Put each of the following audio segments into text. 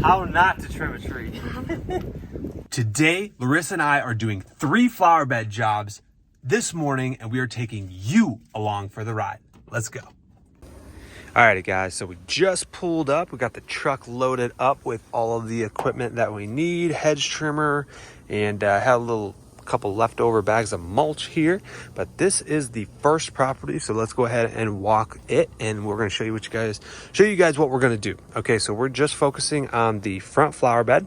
How not to trim a tree. Today, Larissa and I are doing 3 flower bed jobs this morning, and we are taking you along for the ride. Let's go. Alrighty guys, so we just pulled up. We got the truck loaded up with all of the equipment that we need, hedge trimmer, and had a couple leftover bags of mulch here. But this is the first property, so let's go ahead and walk it, and we're going to show you guys what we're going to do. Okay, so we're just focusing on the front flower bed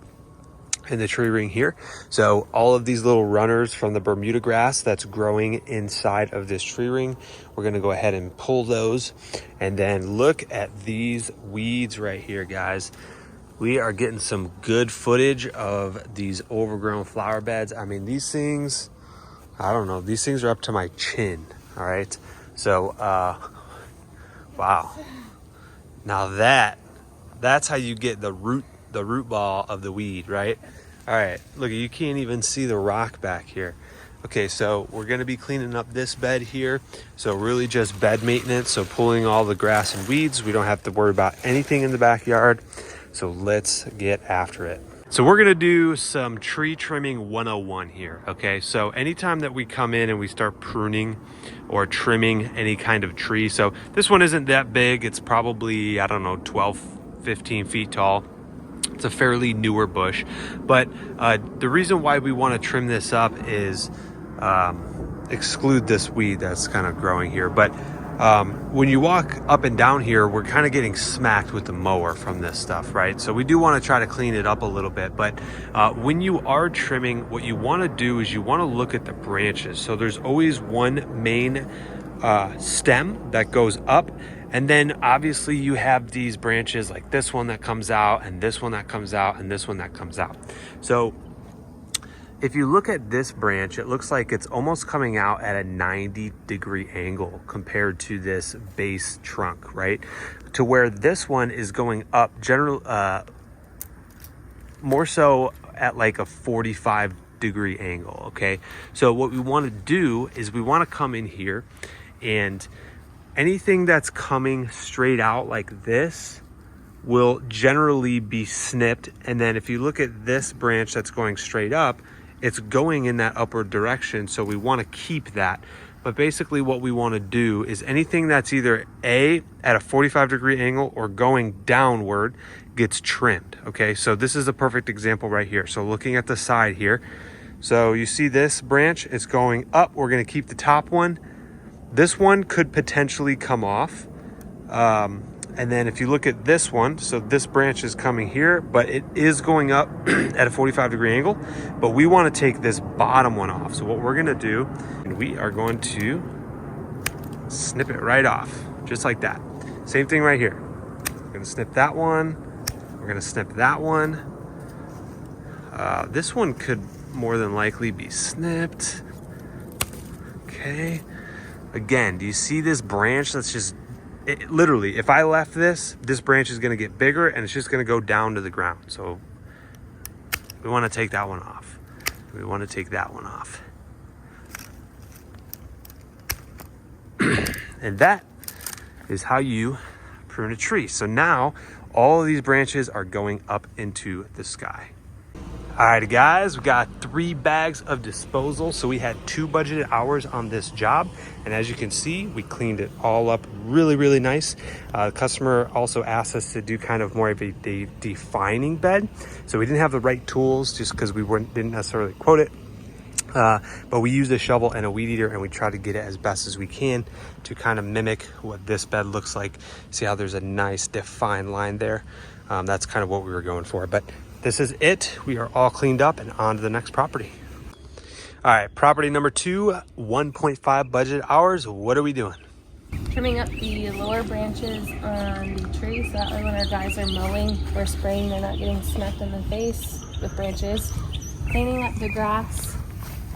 in the tree ring here. So all of these little runners from the Bermuda grass that's growing inside of this tree ring, we're going to go ahead and pull those. And then look at these weeds right here, guys. We are getting some good footage of these overgrown flower beds. I mean, these things, I don't know, these things are up to my chin. All right, so wow, now that's how you get the root ball of the weed, right? All right, look, you can't even see the rock back here. Okay, so we're going to be cleaning up this bed here. So really just bed maintenance, so pulling all the grass and weeds. We don't have to worry about anything in the backyard. So let's get after it. So we're going to do some tree trimming 101 here. Okay, so anytime that we come in and we start pruning or trimming any kind of tree, so this one isn't that big. It's probably, I don't know, 12, 15 feet tall. It's a fairly newer bush, but the reason why we want to trim this up is exclude this weed that's kind of growing here. But when you walk up and down here, we're kind of getting smacked with the mower from this stuff, right? So we do want to try to clean it up a little bit. But when you are trimming, what you want to do is you want to look at the branches. So there's always one main stem that goes up, and then obviously you have these branches like this one that comes out, and this one that comes out, and this one that comes out. So if you look at this branch, it looks like it's almost coming out at a 90-degree angle compared to this base trunk, right? To where this one is going up more so at like a 45-degree angle, okay? So what we want to do is we want to come in here, and anything that's coming straight out like this will generally be snipped. And then if you look at this branch that's going straight up, it's going in that upward direction, so we want to keep that. But basically what we want to do is anything that's either at a 45-degree angle or going downward gets trimmed. Okay, so this is a perfect example right here. So looking at the side here, so you see this branch, it's going up. We're going to keep the top one. This one could potentially come off. And then if you look at this one, so this branch is coming here, but it is going up at a 45-degree angle, but we want to take this bottom one off. So what we're going to do, and we are going to snip it right off, just like that. Same thing right here. We're going to snip that one. We're going to snip that one. This one could more than likely be snipped. Okay. Again, do you see this branch that's just, literally, if I left this branch is going to get bigger and it's just going to go down to the ground. So we want to take that one off. We want to take that one off. And that is how you prune a tree. So now all of these branches are going up into the sky. All right, guys, we got 3 bags of disposal. So we had 2 budgeted hours on this job. And as you can see, we cleaned it all up really, really nice. The customer also asked us to do kind of more of a defining bed. So we didn't have the right tools just because we didn't necessarily quote it. But we used a shovel and a weed eater, and we try to get it as best as we can to kind of mimic what this bed looks like. See how there's a nice defined line there? That's kind of what we were going for. But this is it. We are all cleaned up and on to the next property. All right, property number 2, 1.5 budget hours. What are we doing? Trimming up the lower branches on the tree, so that way when our guys are mowing or spraying, they're not getting smacked in the face with branches. Cleaning up the grass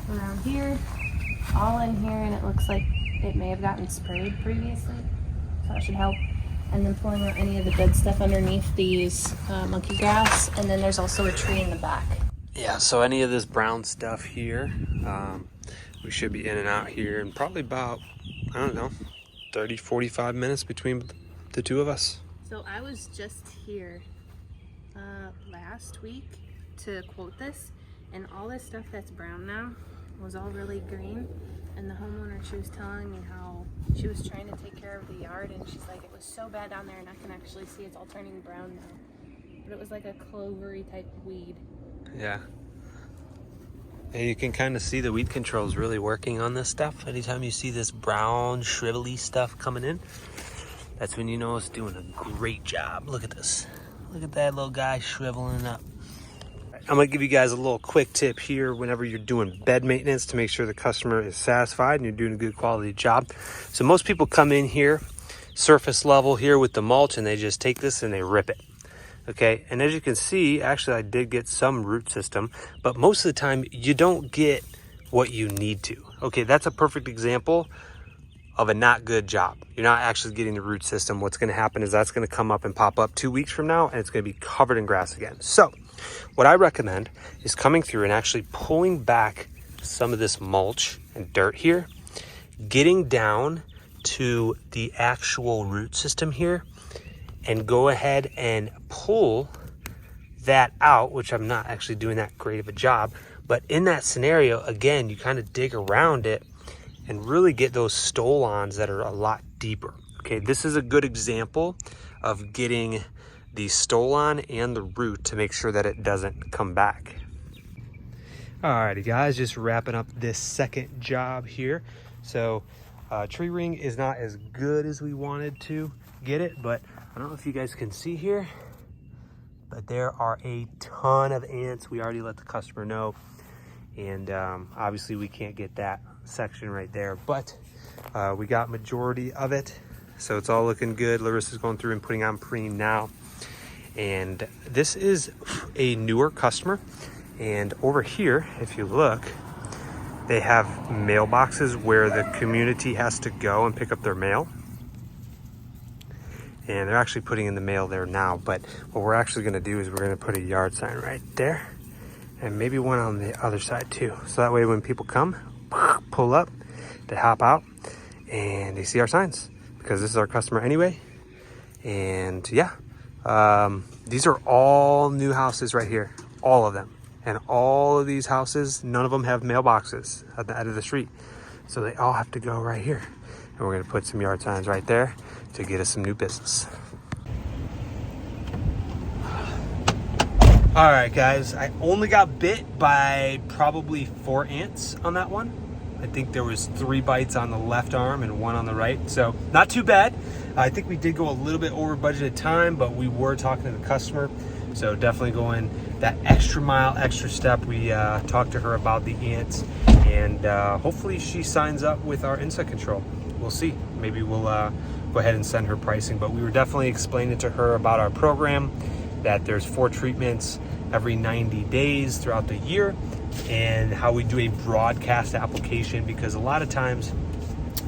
around here, all in here, and it looks like it may have gotten sprayed previously, so that should help. And then pulling out any of the dead stuff underneath these monkey grass, and then there's also a tree in the back. Yeah, so any of this brown stuff here, we should be in and out here in probably about, I don't know, 30, 45 minutes between the two of us. So I was just here last week to quote this, and all this stuff that's brown now was all really green. And the homeowner, she was telling me how she was trying to take care of the yard, and she's like, it was so bad down there, and I can actually see it's all turning brown now. But it was like a clovery type weed. Yeah. And you can kind of see the weed control is really working on this stuff. Anytime you see this brown, shrivelly stuff coming in, that's when you know it's doing a great job. Look at this. Look at that little guy shriveling up. I'm gonna give you guys a little quick tip here whenever you're doing bed maintenance to make sure the customer is satisfied and you're doing a good quality job. So most people come in here, surface level here with the mulch, and they just take this and they rip it. Okay, and as you can see, actually I did get some root system, but most of the time you don't get what you need to. Okay, that's a perfect example of a not good job. You're not actually getting the root system. What's gonna happen is that's gonna come up and pop up 2 weeks from now, and it's gonna be covered in grass again. So what I recommend is coming through and actually pulling back some of this mulch and dirt here, getting down to the actual root system here, and go ahead and pull that out, which I'm not actually doing that great of a job. But in that scenario, again, you kind of dig around it and really get those stolons that are a lot deeper. Okay, this is a good example of getting the stolon and the root to make sure that it doesn't come back. Alrighty guys, just wrapping up this second job here. So tree ring is not as good as we wanted to get it, but I don't know if you guys can see here, but there are a ton of ants. We already let the customer know, and obviously we can't get that section right there, but we got majority of it, so it's all looking good. Larissa's going through and putting on pruning now, and this is a newer customer. And over here, if you look, they have mailboxes where the community has to go and pick up their mail. And they're actually putting in the mail there now. But what we're actually gonna do is we're gonna put a yard sign right there, and maybe one on the other side too. So that way when people come, pull up, they hop out and they see our signs, because this is our customer anyway. And yeah, these are all new houses right here, all of them. And all of these houses, none of them have mailboxes at the end of the street. So they all have to go right here. And we're gonna put some yard signs right there to get us some new business. All right, guys, I only got bit by probably 4 ants on that one. I think there was 3 bites on the left arm and 1 on the right. So not too bad. I think we did go a little bit over budgeted time, but we were talking to the customer. So definitely going that extra mile, extra step. We talked to her about the ants, and hopefully she signs up with our insect control. We'll see. Maybe we'll go ahead and send her pricing, but we were definitely explaining to her about our program, that there's 4 treatments every 90 days throughout the year, and how we do a broadcast application, because a lot of times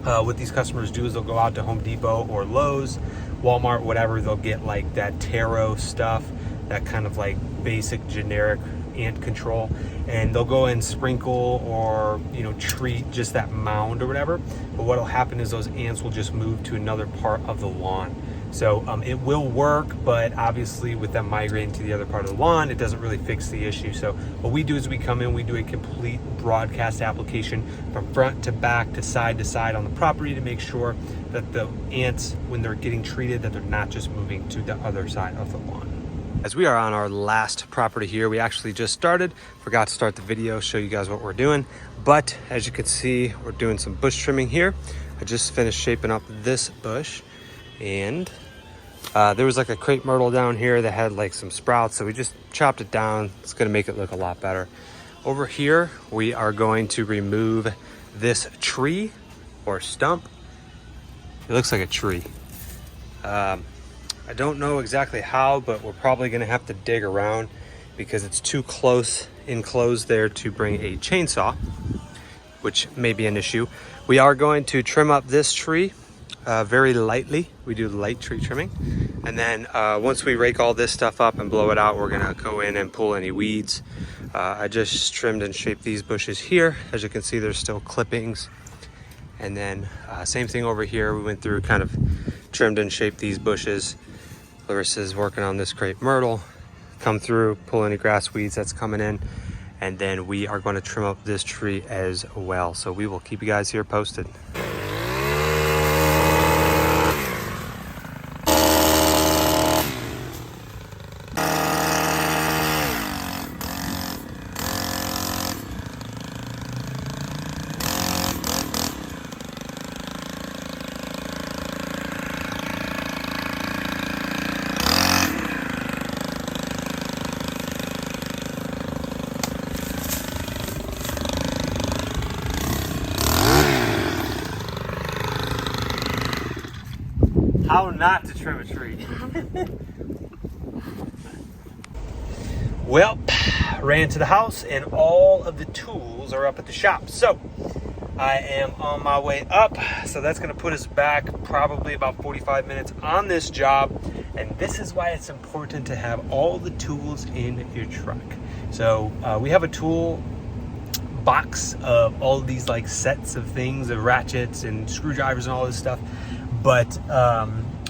what these customers do is they'll go out to Home Depot or Lowe's, Walmart, whatever, they'll get like that taro stuff, that kind of like basic generic ant control, and they'll go and sprinkle or, you know, treat just that mound or whatever. But what'll happen is those ants will just move to another part of the lawn. So it will work, but obviously with them migrating to the other part of the lawn, it doesn't really fix the issue. So what we do is we come in, we do a complete broadcast application from front to back to side on the property, to make sure that the ants, when they're getting treated, that they're not just moving to the other side of the lawn. As we are on our last property here, we actually just started, forgot to start the video, show you guys what we're doing. But as you can see, we're doing some bush trimming here. I just finished shaping up this bush, and there was like a crepe myrtle down here that had like some sprouts, so we just chopped it down. It's gonna make it look a lot better. Over here, we are going to remove this tree or stump. It looks like a tree. I don't know exactly how, but we're probably gonna have to dig around because it's too close enclosed there to bring a chainsaw, which may be an issue. We are going to trim up this tree very lightly. We do light tree trimming. And then once we rake all this stuff up and blow it out, we're gonna go in and pull any weeds. I just trimmed and shaped these bushes here. As you can see, there's still clippings. And then same thing over here. We went through, kind of trimmed and shaped these bushes. Larissa's working on this crepe myrtle. come through, pull any grass weeds that's coming in, and then we are going to trim up this tree as well. So we will keep you guys here posted. How not to trim a tree. Well, ran to the house and all of the tools are up at the shop. So I am on my way up. So that's gonna put us back probably about 45 minutes on this job. And this is why it's important to have all the tools in your truck. So we have a tool box of all of these like sets of things, of ratchets and screwdrivers and all this stuff. But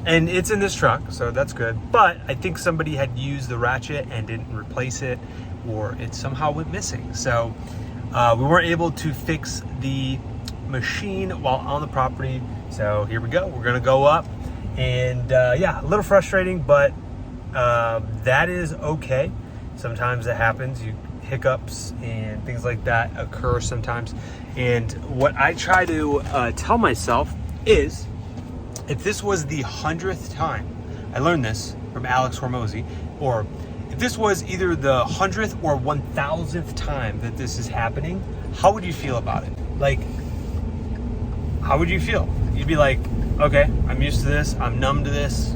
and it's in this truck, so that's good. But I think somebody had used the ratchet and didn't replace it, or it somehow went missing. So we weren't able to fix the machine while on the property. So here we go. We're gonna go up, and yeah, a little frustrating, but that is okay. Sometimes it happens. Hiccups and things like that occur sometimes. And what I try to tell myself is, if this was the 100th time, I learned this from Alex Hormozy, or if this was either the 100th or 1000th time that this is happening, how would you feel about it? Like, how would you feel? You'd be like, okay, I'm used to this, I'm numb to this,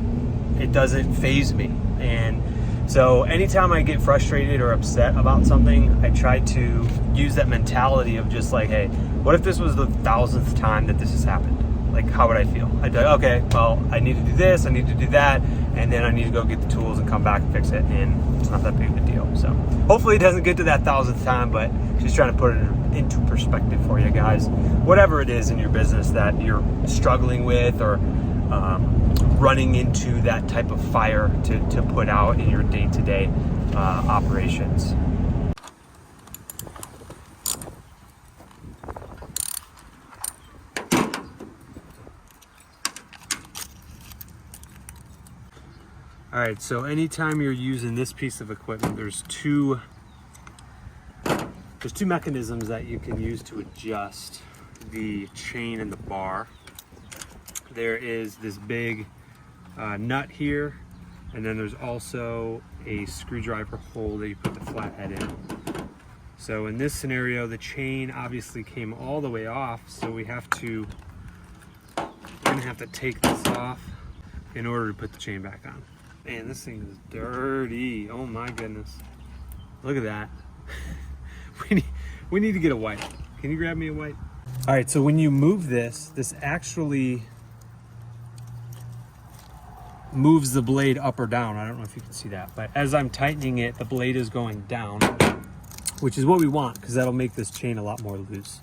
it doesn't faze me. And so anytime I get frustrated or upset about something, I try to use that mentality of just like, hey, what if this was the 1000th time that this has happened? Like, how would I feel? I'd be like, okay, well, I need to do this, I need to do that, and then I need to go get the tools and come back and fix it, and it's not that big of a deal. So hopefully it doesn't get to that 1000th time, but just trying to put it into perspective for you guys. Whatever it is in your business that you're struggling with, or running into that type of fire to put out in your day-to-day operations. All right, so anytime you're using this piece of equipment, there's two mechanisms that you can use to adjust the chain and the bar. There is this big nut here, and then there's also a screwdriver hole that you put the flathead in. So in this scenario, the chain obviously came all the way off, so we're gonna have to take this off in order to put the chain back on. Man, this thing is dirty. Oh my goodness. Look at that. We need to get a wipe. Can you grab me a wipe? All right, so when you move this actually moves the blade up or down. I don't know if you can see that, but as I'm tightening it, the blade is going down, which is what we want, because that'll make this chain a lot more loose.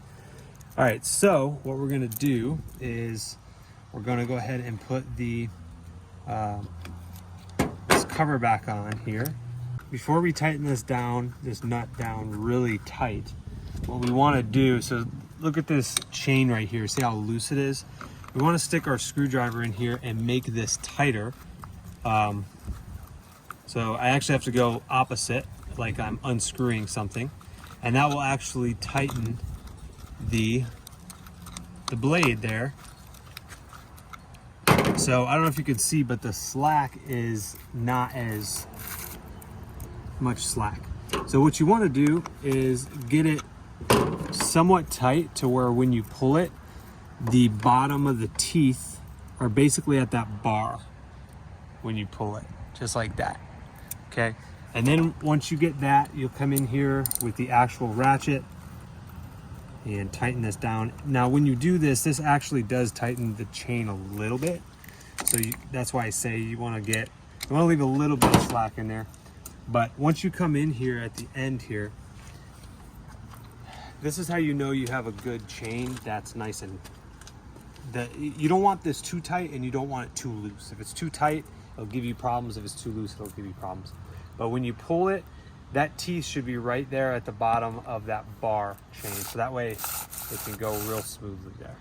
All right, so what we're gonna do is we're gonna go ahead and put the this cover back on here. Before we tighten this nut down really tight, what we want to do, so look at this chain right here, see how loose it is? We want to stick our screwdriver in here and make this tighter. So I actually have to go opposite, like I'm unscrewing something, and that will actually tighten the blade there. So I don't know if you can see, but the slack is not as much slack. So what you want to do is get it somewhat tight to where when you pull it, the bottom of the teeth are basically at that bar when you pull it, just like that. Okay, and then once you get that, you'll come in here with the actual ratchet and tighten this down. Now when you do this, this actually does tighten the chain a little bit. So that's why I say you want to leave a little bit of slack in there. But once you come in here at the end here, this is how you know you have a good chain that's nice and you don't want this too tight and you don't want it too loose. If it's too tight, it'll give you problems. If it's too loose, it'll give you problems. but when you pull it, that teeth should be right there at the bottom of that bar chain. So that way it can go real smoothly there.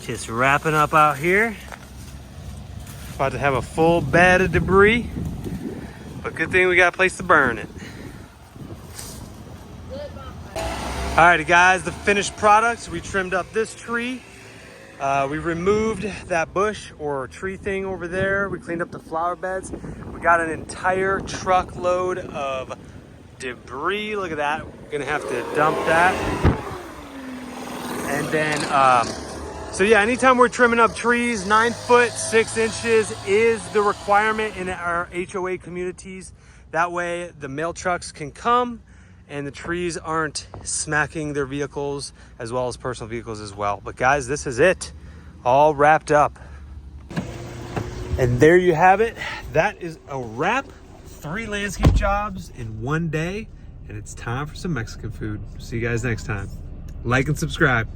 Just wrapping up out here. About to have a full bed of debris, but good thing we got a place to burn it. Alrighty guys, the finished product. We trimmed up this tree. We removed that bush or tree thing over there. We cleaned up the flower beds. We got an entire truckload of debris. Look at that. We're gonna have to dump that. And then, so yeah, anytime we're trimming up trees, 9 foot 6 inches is the requirement in our HOA communities. That way the mail trucks can come and the trees aren't smacking their vehicles as well as personal vehicles as well. But guys, this is it, all wrapped up. And there you have it. That is a wrap. 3 landscape jobs in 1 day, and it's time for some Mexican food. See you guys next time. Like and subscribe.